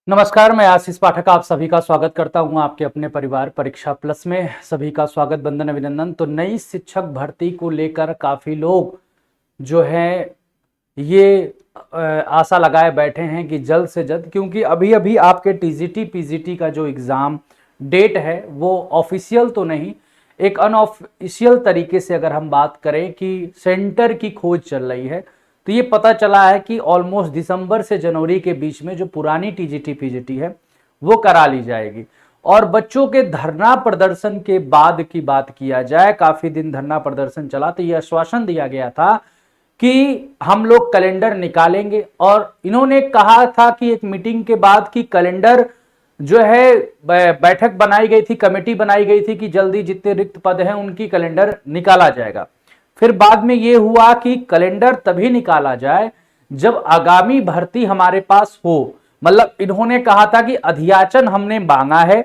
नमस्कार, मैं आशीष पाठक आप सभी का स्वागत करता हूं आपके अपने परिवार परीक्षा प्लस में। सभी का स्वागत, वंदन, अभिनंदन। तो नई शिक्षक भर्ती को लेकर काफ़ी लोग जो है ये आशा लगाए बैठे हैं कि जल्द से जल्द, क्योंकि अभी अभी आपके टीजीटी पीजीटी का जो एग्ज़ाम डेट है वो ऑफिशियल तो नहीं, एक अनऑफिशियल तरीके से अगर हम बात करें कि सेंटर की खोज चल रही है, तो ये पता चला है कि ऑलमोस्ट दिसंबर से जनवरी के बीच में जो पुरानी टीजीटी पीजीटी है वो करा ली जाएगी। और बच्चों के धरना प्रदर्शन के बाद की बात किया जाए, काफी दिन धरना प्रदर्शन चला, तो ये आश्वासन दिया गया था कि हम लोग कैलेंडर निकालेंगे। और इन्होंने कहा था कि एक मीटिंग के बाद कि कैलेंडर जो है बैठक बनाई गई थी, कमेटी बनाई गई थी कि जल्दी जितने रिक्त पद हैं उनकी कैलेंडर निकाला जाएगा। फिर बाद में यह हुआ कि कैलेंडर तभी निकाला जाए जब आगामी भर्ती हमारे पास हो। मतलब इन्होंने कहा था कि अधियाचन हमने मांगा है,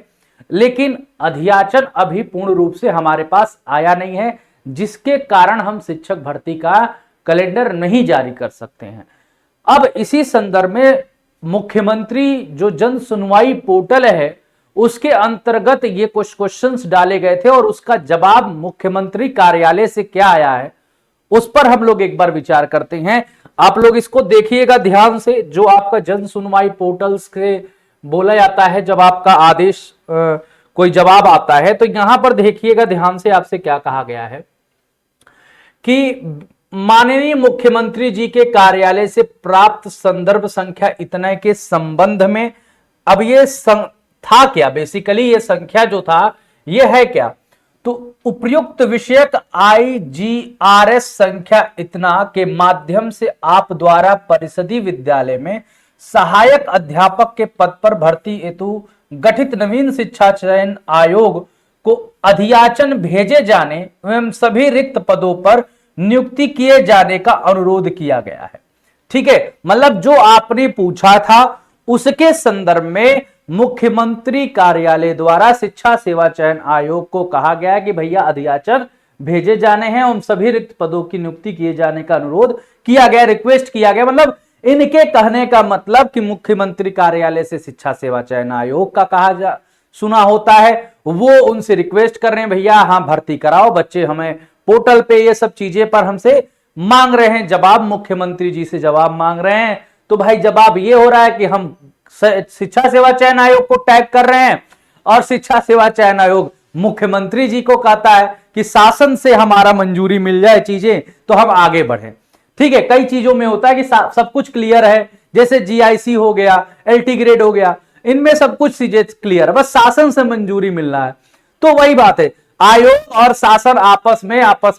लेकिन अधियाचन अभी पूर्ण रूप से हमारे पास आया नहीं है, जिसके कारण हम शिक्षक भर्ती का कैलेंडर नहीं जारी कर सकते हैं। अब इसी संदर्भ में मुख्यमंत्री जो जन सुनवाई पोर्टल है उसके अंतर्गत ये कुछ क्वेश्चंस डाले गए थे और उसका जवाब मुख्यमंत्री कार्यालय से क्या आया है उस पर हम लोग एक बार विचार करते हैं। आप लोग इसको देखिएगा ध्यान से। जो आपका जन सुनवाई पोर्टल से बोला जाता है, जब आपका आदेश कोई जवाब आता है, तो यहां पर देखिएगा ध्यान से आपसे क्या कहा गया है कि माननीय मुख्यमंत्री जी के कार्यालय से प्राप्त संदर्भ संख्या इतने के संबंध में। अब ये था क्या, बेसिकली ये संख्या जो था ये है क्या, तो उपयुक्त विषयक IGRS संख्या इतना के माध्यम से आप द्वारा परिषदीय विद्यालय में सहायक अध्यापक के पद पर भर्ती हेतु गठित नवीन शिक्षा चयन आयोग को अधियाचन भेजे जाने एवं सभी रिक्त पदों पर नियुक्ति किए जाने का अनुरोध किया गया है। ठीक है, मतलब जो आपने पूछा था उसके संदर्भ में मुख्यमंत्री कार्यालय द्वारा शिक्षा सेवा चयन आयोग को कहा गया कि भैया अधियाचन भेजे जाने हैं, उन सभी रिक्त पदों की नियुक्ति किए जाने का अनुरोध किया गया, रिक्वेस्ट किया गया। मतलब इनके कहने का मतलब कि मुख्यमंत्री कार्यालय से शिक्षा सेवा चयन आयोग का सुना होता है, वो उनसे रिक्वेस्ट कर रहे हैं भैया हाँ भर्ती कराओ बच्चे, हमें पोर्टल पे ये सब चीजें पर हमसे मांग रहे हैं जवाब, मुख्यमंत्री जी से जवाब मांग रहे हैं। तो भाई जवाब ये हो रहा है कि हम शिक्षा सेवा चयन आयोग को टैग कर रहे हैं और शिक्षा सेवा चयन आयोग मुख्यमंत्री जी को कहता है कि शासन से हमारा मंजूरी मिल जाए चीजें तो हम आगे बढ़े। ठीक है, कई चीजों में होता है कि सब कुछ क्लियर है, जैसे GIC हो गया, LT ग्रेड हो गया, इनमें सब कुछ चीजें क्लियर है, बस शासन से मंजूरी मिल रहा है। तो वही बात है, आयोग और शासन आपस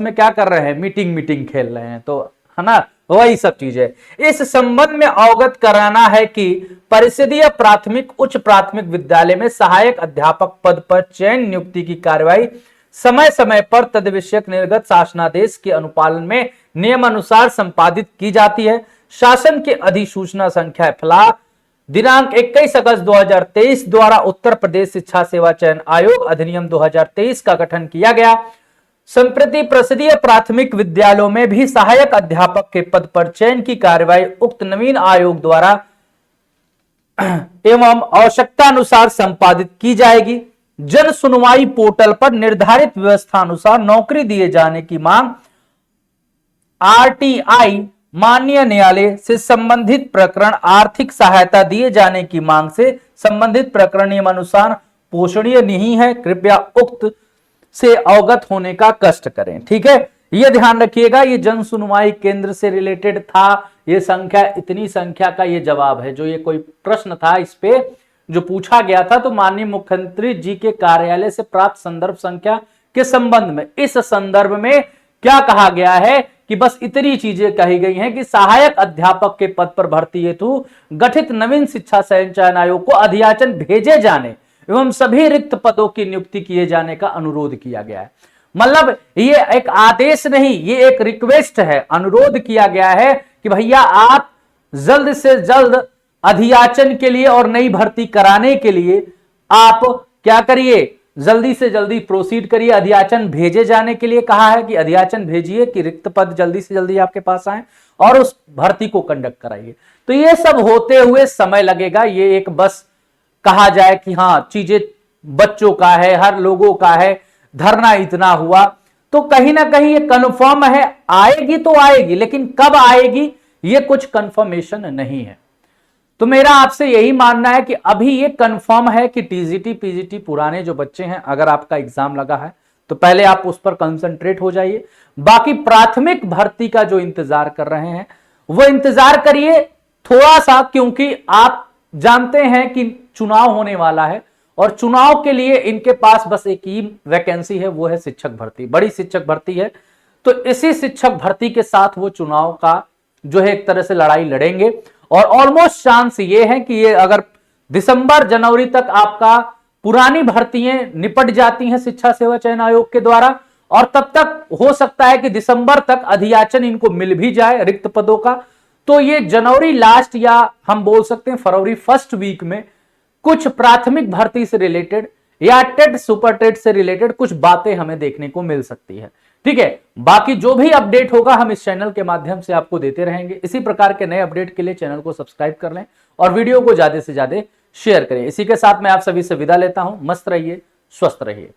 में क्या कर रहे हैं, मीटिंग खेल रहे हैं, तो है ना, वही सब चीजें। इस संबंध में अवगत कराना है कि परिषदीय प्राथमिक उच्च प्राथमिक विद्यालय में सहायक अध्यापक पद पर चयन नियुक्ति की कार्यवाही समय समय पर तदविषयक निर्गत शासनादेश के अनुपालन में नियमानुसार संपादित की जाती है। शासन के अधिसूचना संख्या FLA दिनांक 21 अगस्त 2023 द्वारा उत्तर प्रदेश शिक्षा सेवा चयन आयोग अधिनियम 2023 का गठन किया गया। संप्रति परिषदीय प्राथमिक विद्यालयों में भी सहायक अध्यापक के पद पर चयन की कार्यवाही उक्त नवीन आयोग द्वारा एवं आवश्यकता अनुसार संपादित की जाएगी। जन सुनवाई पोर्टल पर निर्धारित व्यवस्था अनुसार नौकरी दिए जाने की मांग RTI माननीय न्यायालय से संबंधित प्रकरण आर्थिक सहायता दिए जाने की मांग से संबंधित प्रकरण नियमानुसार पोषणीय नहीं है, कृपया उक्त से अवगत होने का कष्ट करें। ठीक है, यह ध्यान रखिएगा, ये जन सुनवाई केंद्र से रिलेटेड था, ये संख्या इतनी संख्या का ये जवाब है। जो ये कोई प्रश्न था इस पे जो पूछा गया था, तो माननीय मुख्यमंत्री जी के कार्यालय से प्राप्त संदर्भ संख्या के संबंध में, इस संदर्भ में क्या कहा गया है कि बस इतनी चीजें कही गई हैं कि सहायक अध्यापक के पद पर भर्ती हेतु गठित नवीन शिक्षा चयन आयोग को अधियाचन भेजे जाने एवं सभी रिक्त पदों की नियुक्ति किए जाने का अनुरोध किया गया है। मतलब ये एक आदेश नहीं, ये एक रिक्वेस्ट है, अनुरोध किया गया है कि भैया आप जल्द से जल्द अधियाचन के लिए और नई भर्ती कराने के लिए आप क्या करिए, जल्दी से जल्दी प्रोसीड करिए। अधियाचन भेजे जाने के लिए कहा है कि अधियाचन भेजिए कि रिक्त पद जल्दी से जल्दी आपके पास आए और उस भर्ती को कंडक्ट कराइए। तो ये सब होते हुए समय लगेगा, ये एक बस कहा जाए कि हाँ चीजें बच्चों का है, हर लोगों का है, धरना इतना हुआ, तो कहीं ना कहीं ये कंफर्म है, आएगी तो आएगी, लेकिन कब आएगी ये कुछ कंफर्मेशन नहीं है। तो मेरा आपसे यही मानना है कि अभी ये कंफर्म है कि टीजीटी पीजीटी पुराने जो बच्चे हैं, अगर आपका एग्जाम लगा है तो पहले आप उस पर कंसंट्रेट हो जाइए। बाकी प्राथमिक भर्ती का जो इंतजार कर रहे हैं वो इंतजार करिए थोड़ा सा, क्योंकि आप जानते हैं कि चुनाव होने वाला है और चुनाव के लिए इनके पास बस एक ही वैकेंसी है, वो है शिक्षक भर्ती, बड़ी शिक्षक भर्ती है। तो इसी शिक्षक भर्ती के साथ वो चुनाव का जो है एक तरह से लड़ाई लड़ेंगे और ऑलमोस्ट चांस ये है कि ये अगर दिसंबर जनवरी तक आपका पुरानी भर्तियां निपट जाती हैं शिक्षा सेवा चयन आयोग के द्वारा, और तब तक हो सकता है कि दिसंबर तक अधियाचन इनको मिल भी जाए रिक्त पदों का, तो ये जनवरी लास्ट या हम बोल सकते हैं फरवरी फर्स्ट वीक में कुछ प्राथमिक भर्ती से रिलेटेड या टेट सुपर टेट से रिलेटेड कुछ बातें हमें देखने को मिल सकती है। ठीक है, बाकी जो भी अपडेट होगा हम इस चैनल के माध्यम से आपको देते रहेंगे। इसी प्रकार के नए अपडेट के लिए चैनल को सब्सक्राइब कर लें और वीडियो को ज्यादा से ज्यादा शेयर करें। इसी के साथ मैं आप सभी से विदा लेता हूं। मस्त रहिए, स्वस्थ रहिए।